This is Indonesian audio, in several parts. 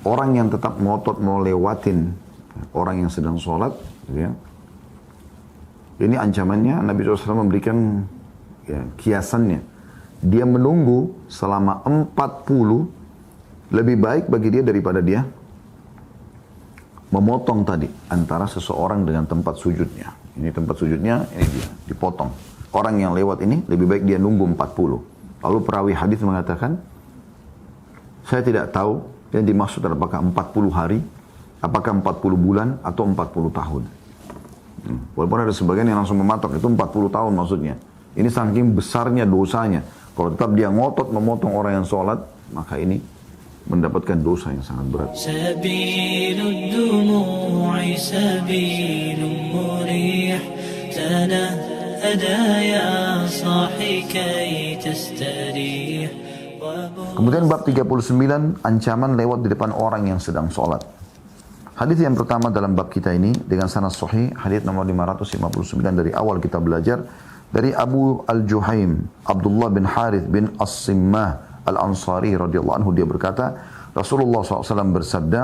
orang yang tetap ngotot mau lewatin orang yang sedang sholat, gitu ya. Ini ancamannya, Nabi SAW memberikan ya, kiasannya. Dia menunggu selama 40, lebih baik bagi dia daripada dia memotong tadi antara seseorang dengan tempat sujudnya. Ini tempat sujudnya, ini dia, dipotong. Orang yang lewat ini lebih baik dia nunggu 40. Lalu perawi hadis mengatakan, saya tidak tahu yang dimaksud apakah 40 hari, apakah 40 bulan atau 40 tahun. Walaupun ada sebagian yang langsung mematok, itu 40 tahun maksudnya. Ini saking besarnya dosanya. Kalau tetap dia ngotot memotong orang yang sholat, maka ini mendapatkan dosa yang sangat berat. Sabilud dumu'i sabilun murih, tanahada ya sahi kay tastarih. Kemudian bab 39, ancaman lewat di depan orang yang sedang sholat. Hadis yang pertama dalam bab kita ini dengan sanad sahih, hadis nomor 559 dari awal kita belajar dari Abu Al-Juhaim, Abdullah bin Harith bin As-Simmah Al-Ansari radhiyallahu anhu, dia berkata, Rasulullah SAW bersabda,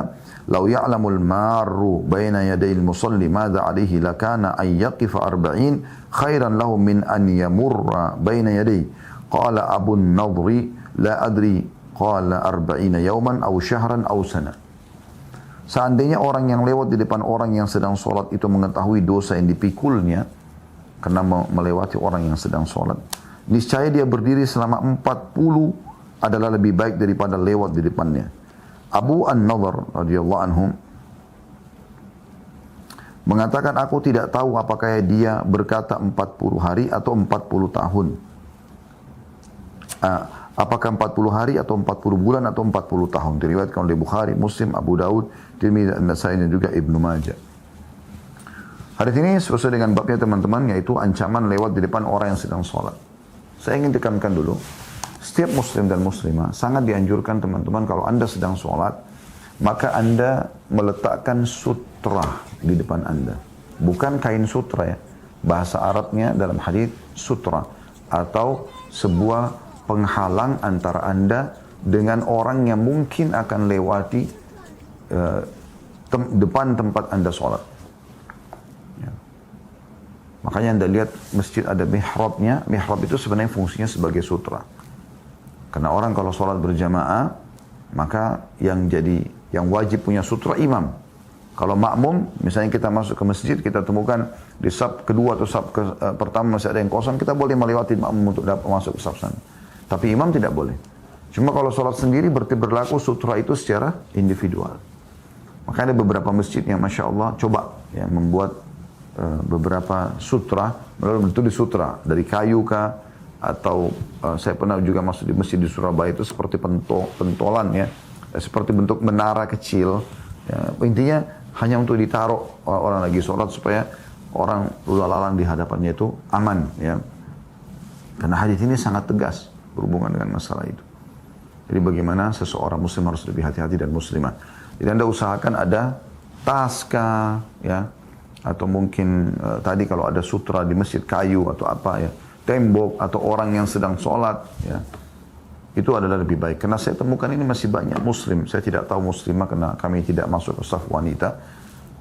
"Lau ya'lamul marru baina yadayil musalli madza 'alaihi lakana an yaqifa 40 khairan lahu min an yamurra baina yadayhi." Qala Abu Nadri, "La adri." Qala 40 yawman aw syahran aw sana. Seandainya orang yang lewat di depan orang yang sedang sholat itu mengetahui dosa yang dipikulnya karena melewati orang yang sedang sholat, niscaya dia berdiri selama 40 adalah lebih baik daripada lewat di depannya. Abu An-Nadhr radhiyallahu anhu mengatakan, aku tidak tahu apakah dia berkata 40 hari atau 40 tahun. Apakah 40 hari atau 40 bulan atau 40 tahun. Diriwayatkan oleh Bukhari, Muslim, Abu Daud, Tirmidzi, An-Nasai dan juga Ibnu Majah. Hadis ini sesuai dengan babnya teman-teman, yaitu ancaman lewat di depan orang yang sedang sholat. Saya ingin tekankan dulu, setiap muslim dan muslimah sangat dianjurkan teman-teman kalau Anda sedang sholat, maka Anda meletakkan sutra di depan Anda. Bukan kain sutra ya. Bahasa Arabnya dalam hadis sutra, atau sebuah penghalang antara Anda dengan orang yang mungkin akan lewati depan tempat Anda sholat. Ya. Makanya Anda lihat masjid ada mihrabnya. Mihrab itu sebenarnya fungsinya sebagai sutra. Karena orang kalau sholat berjamaah, maka yang wajib punya sutra imam. Kalau makmum, misalnya kita masuk ke masjid, kita temukan di saf kedua atau saf pertama masih ada yang kosong, kita boleh melewati makmum untuk dapat masuk ke saf sana. Tapi imam tidak boleh. Cuma kalau sholat sendiri berlaku sutra itu secara individual. Maka ada beberapa masjid yang Masya Allah coba ya, membuat beberapa sutra, betul di sutra, dari kayu kah, atau saya pernah juga masuk di masjid di Surabaya itu seperti pentolan ya, seperti bentuk menara kecil. Ya, intinya hanya untuk ditaruh orang lagi sholat supaya orang lalu-lalang di hadapannya itu aman ya. Karena hadis ini sangat tegas berhubungan dengan masalah itu. Jadi bagaimana seseorang muslim harus lebih hati-hati dan muslimah. Jadi Anda usahakan ada taska ya, atau mungkin tadi kalau ada sutra di masjid kayu atau apa ya, tembok atau orang yang sedang sholat ya, itu adalah lebih baik. Karena saya temukan ini masih banyak muslim. Saya tidak tahu muslimah karena kami tidak masuk ke saf wanita.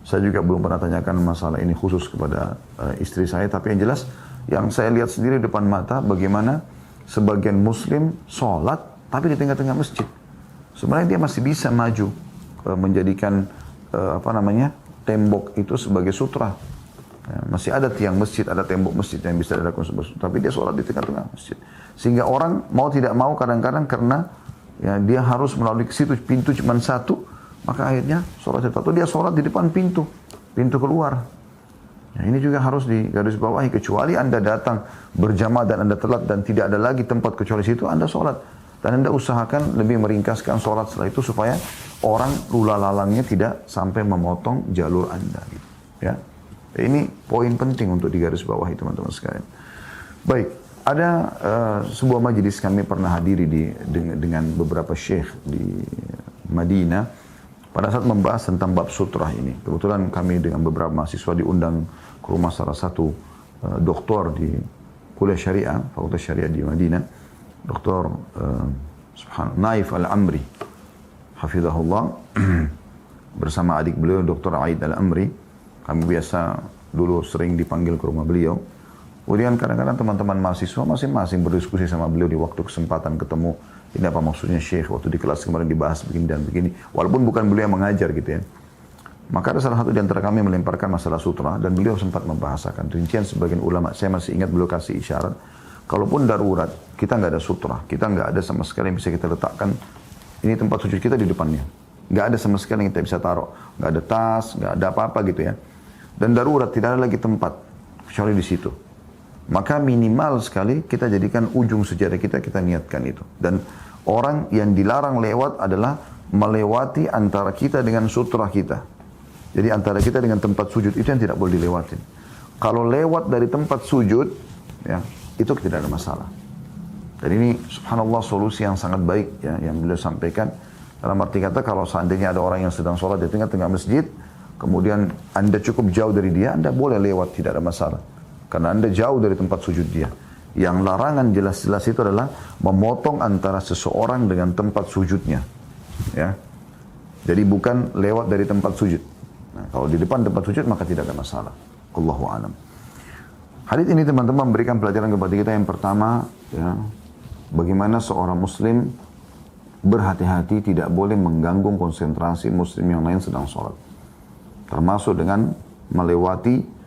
Saya juga belum pernah tanyakan masalah ini khusus kepada istri saya. Tapi yang jelas yang saya lihat sendiri depan mata bagaimana sebagian muslim sholat tapi di tengah-tengah masjid. Sebenarnya dia masih bisa maju menjadikan tembok itu sebagai sutra. Ya, masih ada tiang masjid, ada tembok masjid yang bisa dilakukan sebagai sutra. Tapi dia sholat di tengah-tengah masjid. Sehingga orang mau tidak mau kadang-kadang karena ya, dia harus melalui situ, pintu cuma satu, maka akhirnya sholat atau dia sholat di depan pintu keluar. Ya, ini juga harus digarisbawahi, kecuali Anda datang berjamaah dan Anda telat dan tidak ada lagi tempat kecuali situ, Anda sholat. Dan Anda usahakan lebih meringkaskan sholat setelah itu supaya orang lalu-lalangnya tidak sampai memotong jalur Anda. Gitu. Ya. Ini poin penting untuk digarisbawahi teman-teman sekalian. Baik, ada sebuah majelis kami pernah hadiri dengan beberapa syekh di Madinah. Pada saat membahas tentang bab sutra ini, kebetulan kami dengan beberapa mahasiswa diundang ke rumah salah satu doktor di kuliah syariah, fakultas syariah di Madinah, Dr. Naif Al-Amri, hafizahullah, bersama adik beliau Dr. Aid Al-Amri. Kami biasa dulu sering dipanggil ke rumah beliau. Kemudian kadang-kadang teman-teman mahasiswa masing-masing berdiskusi sama beliau di waktu kesempatan ketemu. Ini apa maksudnya Syekh? Waktu di kelas kemarin dibahas begini dan begini. Walaupun bukan beliau yang mengajar gitu ya. Maka ada salah satu di antara kami melemparkan masalah sutra dan beliau sempat membahasakan. Rincian sebagian ulama, saya masih ingat beliau kasih isyarat. Kalaupun darurat, kita nggak ada sutra. Kita nggak ada sama sekali yang bisa kita letakkan. Ini tempat sujud kita di depannya. Nggak ada sama sekali yang kita bisa taruh. Nggak ada tas, nggak ada apa-apa gitu ya. Dan darurat, tidak ada lagi tempat. Kecuali di situ. Maka minimal sekali kita jadikan ujung sejarah kita niatkan itu. Dan orang yang dilarang lewat adalah melewati antara kita dengan sutra kita. Jadi antara kita dengan tempat sujud itu yang tidak boleh dilewatin. Kalau lewat dari tempat sujud, ya itu tidak ada masalah. Dan ini subhanallah solusi yang sangat baik ya, yang beliau sampaikan. Dalam arti kata kalau seandainya ada orang yang sedang sholat di tengah-tengah masjid, kemudian Anda cukup jauh dari dia, Anda boleh lewat, tidak ada masalah. Karena Anda jauh dari tempat sujud dia. Yang larangan jelas-jelas itu adalah memotong antara seseorang dengan tempat sujudnya. Ya. Jadi bukan lewat dari tempat sujud. Nah, kalau di depan tempat sujud maka tidak ada masalah. Allahu a'lam. Hadits ini teman-teman memberikan pelajaran kepada kita yang pertama, ya, bagaimana seorang muslim berhati-hati tidak boleh mengganggu konsentrasi muslim yang lain sedang sholat. Termasuk dengan melewati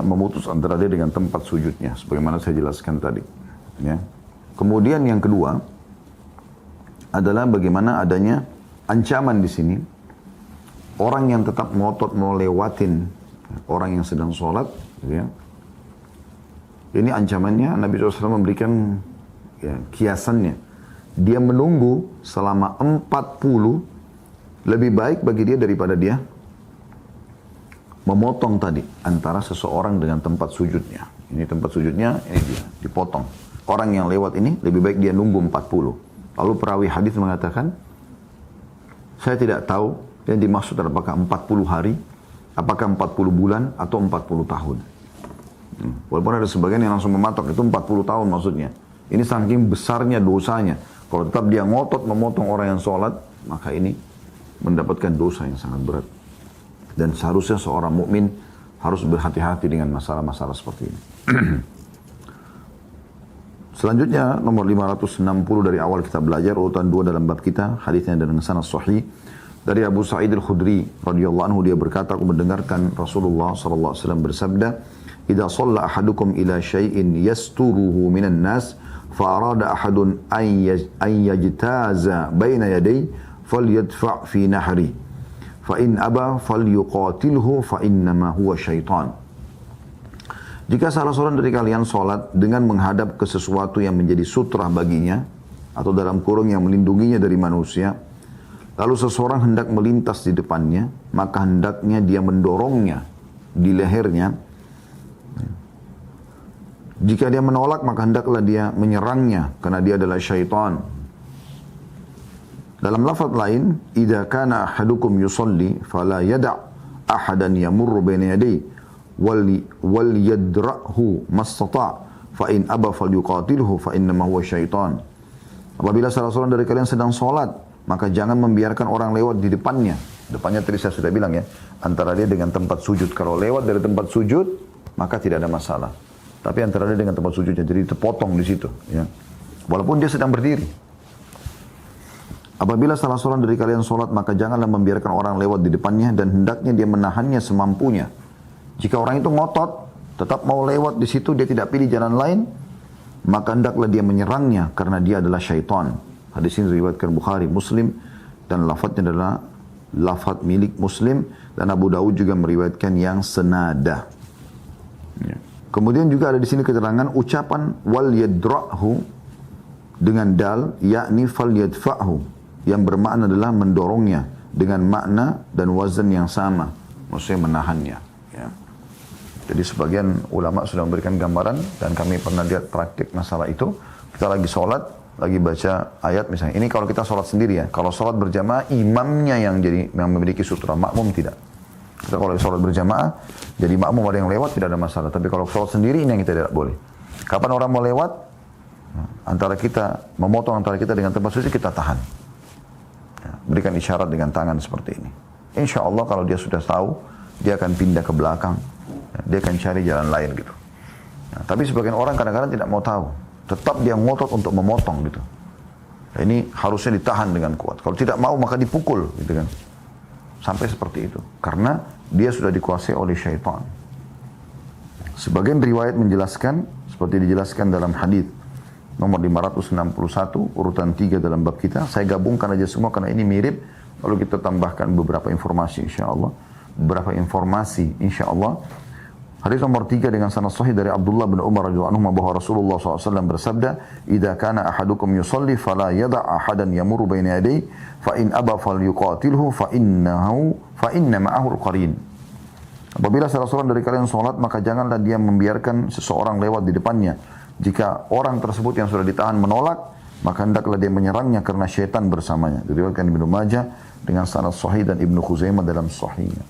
memutus antara dia dengan tempat sujudnya. Sebagaimana saya jelaskan tadi. Ya. Kemudian yang kedua adalah bagaimana adanya ancaman di sini. Orang yang tetap ngotot mau lewatin orang yang sedang sholat. Ya. Ini ancamannya Nabi SAW memberikan ya, kiasannya. Dia menunggu selama 40 lebih baik bagi dia daripada dia memotong tadi antara seseorang dengan tempat sujudnya. Ini tempat sujudnya, ini dia, dipotong. Orang yang lewat ini lebih baik dia nunggu 40. Lalu perawi hadis mengatakan, saya tidak tahu yang dimaksud apakah 40 hari, apakah 40 bulan atau 40 tahun. Walaupun ada sebagian yang langsung mematok, itu 40 tahun maksudnya. Ini saking besarnya dosanya. Kalau tetap dia ngotot memotong orang yang sholat, maka ini mendapatkan dosa yang sangat berat. Dan seharusnya seorang mukmin harus berhati-hati dengan masalah-masalah seperti ini. Selanjutnya nomor 560 dari awal kita belajar, urutan 2 dalam bab kita, hadisnya dengan sanad sahih. Dari Abu Sa'id Al-Khudri radhiyallahu anhu, dia berkata, aku mendengarkan Rasulullah sallallahu alaihi wasallam bersabda, "Idza shalla ahadukum ila syai'in yasturuhu minan nas, fa arada ahadun an yajtaza baina yadayhi, falyadfa' fi nahri. Fa in aba falyuqatilhu fa innama huwa syaitan." Jika salah seorang dari kalian sholat dengan menghadap ke sesuatu yang menjadi sutra baginya, atau dalam kurung yang melindunginya dari manusia, lalu seseorang hendak melintas di depannya, maka hendaknya dia mendorongnya di lehernya. Jika dia menolak, maka hendaklah dia menyerangnya, karena dia adalah syaitan. Dalam lafaz lain, idza kana ahadukum yusalli fala yada' ahadan yamurru baina yadayhi wal yadra'hu mastata' fa in aba falyuqatilhu fa innama huwa syaitan. Apabila salah seorang dari kalian sedang sholat, maka jangan membiarkan orang lewat di depannya. Depannya tadi saya sudah bilang ya, antara dia dengan tempat sujud. Kalau lewat dari tempat sujud, maka tidak ada masalah. Tapi antara dia dengan tempat sujudnya, jadi terpotong di situ. Ya. Walaupun dia sedang berdiri. Apabila salah seorang dari kalian sholat, maka janganlah membiarkan orang lewat di depannya, dan hendaknya dia menahannya semampunya. Jika orang itu ngotot, tetap mau lewat di situ, dia tidak pilih jalan lain, maka hendaklah dia menyerangnya, karena dia adalah syaitan. Hadis ini diriwayatkan Bukhari, Muslim, dan lafadznya adalah lafadz milik Muslim, dan Abu Dawud juga meriwayatkan yang senada. Ya. Kemudian juga ada di sini keterangan ucapan wal yadra'hu dengan dal, yakni fal yadfa'hu, yang bermakna adalah mendorongnya dengan makna dan wazan yang sama, maksudnya menahannya. Ya. Jadi sebagian ulama sudah memberikan gambaran, dan kami pernah lihat praktik masalah itu. Kita lagi sholat, lagi baca ayat misalnya. Ini kalau kita sholat sendiri ya. Kalau sholat berjamaah, imamnya yang memiliki sutra, makmum tidak. Kita kalau sholat berjamaah, jadi makmum ada yang lewat, tidak ada masalah. Tapi kalau sholat sendiri, ini yang kita tidak boleh. Kapan orang mau lewat, antara kita, memotong antara kita dengan tempat suci, kita tahan. berikan isyarat dengan tangan seperti ini. Insya Allah kalau dia sudah tahu, dia akan pindah ke belakang, dia akan cari jalan lain gitu. Nah, tapi sebagian orang kadang-kadang tidak mau tahu, tetap dia ngotot untuk memotong gitu. Nah, ini harusnya ditahan dengan kuat. Kalau tidak mau maka dipukul gitu kan. Sampai seperti itu. Karena dia sudah dikuasai oleh syaitan. Sebagian riwayat menjelaskan, seperti dijelaskan dalam hadis nomor 561, urutan 3 dalam bab kita. Saya gabungkan aja semua karena ini mirip. Lalu kita tambahkan beberapa informasi insyaAllah. Beberapa informasi insyaAllah. Hadis nomor 3 dengan sanad sahih dari Abdullah bin Umar radhiyallahu anhu bahwa Rasulullah SAW bersabda, "Idza kana ahadukum yusalli fala yada' ahadan yamurru baina yadayhi fa in aba falyuqatilhu fa inna ma'ahu al-qarin." Apabila salah seorang dari kalian sholat, maka janganlah dia membiarkan seseorang lewat di depannya. Jika orang tersebut yang sudah ditahan menolak, maka hendaklah dia menyerangnya karena syaitan bersamanya. Diriwayatkan Ibnu Majah dengan sanad sahih dan Ibnu Khuzaimah dalam sahihnya.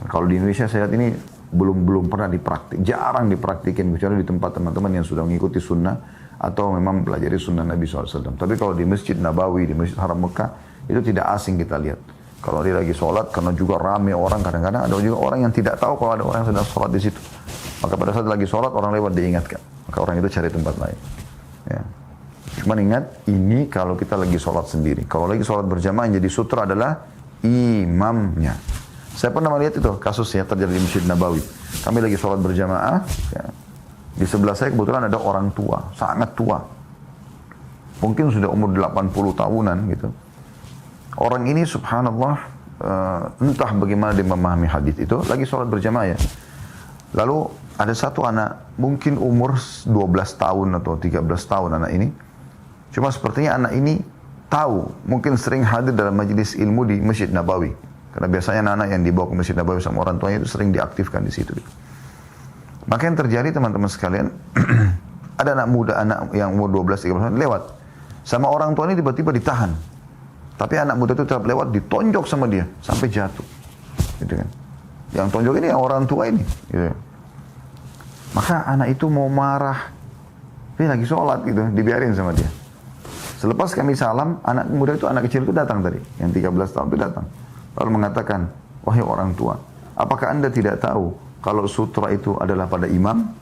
Kalau di Indonesia saya lihat ini belum pernah dipraktik, jarang dipraktikin kecuali di tempat teman-teman yang sudah mengikuti sunnah atau memang pelajari sunnah Nabi SAW. Tapi kalau di Masjid Nabawi, di Masjid Haram Mekah, itu tidak asing kita lihat. Kalau dia lagi sholat, karena juga rame orang, kadang-kadang ada juga orang yang tidak tahu kalau ada orang yang sedang sholat di situ. Maka pada saat lagi sholat, orang lewat diingatkan. Maka orang itu cari tempat lain. Ya. Cuman ingat, ini kalau kita lagi sholat sendiri. Kalau lagi sholat berjamaah, yang jadi sutra adalah imamnya. Saya pernah melihat itu kasusnya terjadi di Masjid Nabawi. Kami lagi sholat berjamaah. Ya. Di sebelah saya kebetulan ada orang tua, sangat tua. Mungkin sudah umur 80 tahunan gitu. Orang ini subhanallah, entah bagaimana dia memahami hadis itu, lagi sholat berjamaah ya. Lalu ada satu anak, mungkin umur 12 tahun atau 13 tahun anak ini. Cuma sepertinya anak ini tahu, mungkin sering hadir dalam majelis ilmu di Masjid Nabawi. Karena biasanya anak-anak yang dibawa ke Masjid Nabawi sama orang tuanya itu sering diaktifkan di situ. Maka yang terjadi teman-teman sekalian, ada anak muda, anak yang umur 12-13 tahun lewat. Sama orang tuanya tiba-tiba ditahan. Tapi anak muda itu tetap lewat, ditonjok sama dia sampai jatuh, gitu kan? Yang tonjok ini yang orang tua ini, gitu. Maka anak itu mau marah, dia lagi sholat gitu, dibiarin sama dia. Selepas kami salam, anak muda itu, anak kecil itu datang tadi, yang 13 tahun itu datang, lalu mengatakan, wahai orang tua, apakah anda tidak tahu kalau sutra itu adalah pada imam?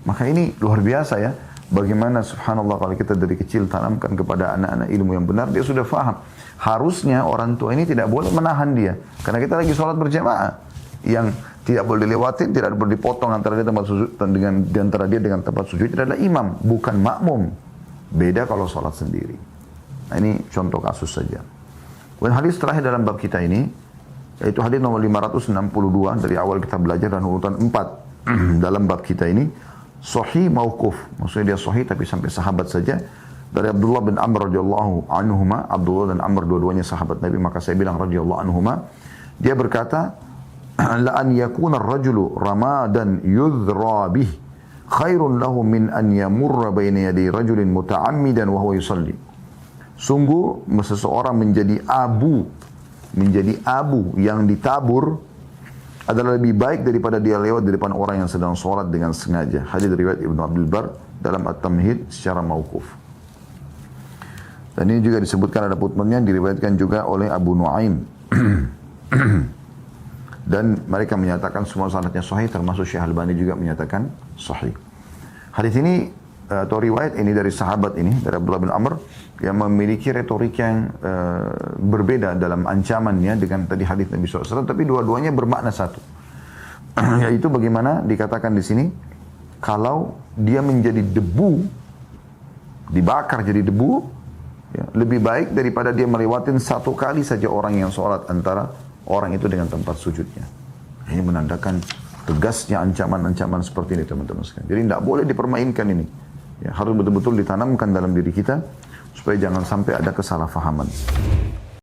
Maka ini luar biasa ya. Bagaimana subhanallah kalau kita dari kecil tanamkan kepada anak-anak ilmu yang benar, dia sudah faham. Harusnya orang tua ini tidak boleh menahan dia. Karena kita lagi sholat berjamaah. Yang tidak boleh dilewatin, tidak boleh dipotong antara dia tempat sujud dengan tempat sujud adalah imam, bukan makmum. Beda kalau sholat sendiri. Nah ini contoh kasus saja. Dan hadis terakhir dalam bab kita ini, yaitu hadis nomor 562 dari awal kita belajar dan urutan 4 dalam bab kita ini. Sahih mauquf, maksudnya dia sahih tapi sampai sahabat saja. Dari Abdullah bin Amr radhiyallahu anhuma, Abdullah dan Amr dua-duanya sahabat Nabi, maka saya bilang radhiyallahu anhuma. Dia berkata, la an yakuna ar-rajulu ramadan yudhra bih khairun lahu min an yamurra baina yaday rajulin muta'ammidan wa huwa yusalli. Sungguh seseorang menjadi abu yang ditabur adalah lebih baik daripada dia lewat di depan orang yang sedang sholat dengan sengaja. Hadis riwayat Ibnu Abdul Bar dalam At-Tamhid secara mauquf. Dan ini juga disebutkan ada footnote-nya, diriwayatkan juga oleh Abu Nuaim. Dan mereka menyatakan semua sanadnya sahih, termasuk Syekh Albani juga menyatakan sahih. Hadis ini atau riwayat ini dari sahabat ini, dari Abdullah bin Amr, yang memiliki retorika yang berbeda dalam ancamannya dengan tadi hadis Nabi SAW, tapi dua-duanya bermakna satu. Yaitu bagaimana dikatakan di sini, kalau dia menjadi debu, dibakar jadi debu, ya, lebih baik daripada dia melewatin satu kali saja orang yang sholat antara orang itu dengan tempat sujudnya. Ini menandakan tegasnya ancaman-ancaman seperti ini teman-teman sekalian. Jadi tidak boleh dipermainkan ini. Ya, harus betul-betul ditanamkan dalam diri kita supaya jangan sampai ada kesalahpahaman.